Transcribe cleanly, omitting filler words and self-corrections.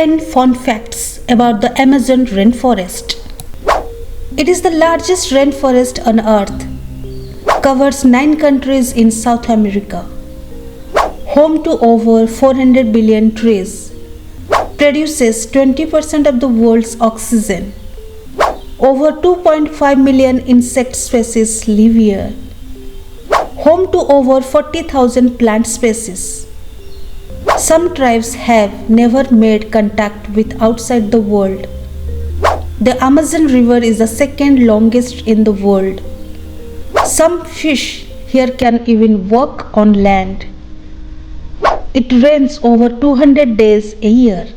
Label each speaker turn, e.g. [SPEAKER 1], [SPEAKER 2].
[SPEAKER 1] 10 fun facts about the Amazon rainforest. It is the largest rainforest on earth, covers 9 countries in South America, home to over 400 billion trees, produces 20% of the world's oxygen. Over 2.5 million insect species live here, home to over 40,000 plant species. Some tribes have never made contact with outside the world. The Amazon River is the second longest in the world. Some fish here can even walk on land. It rains over 200 days a year.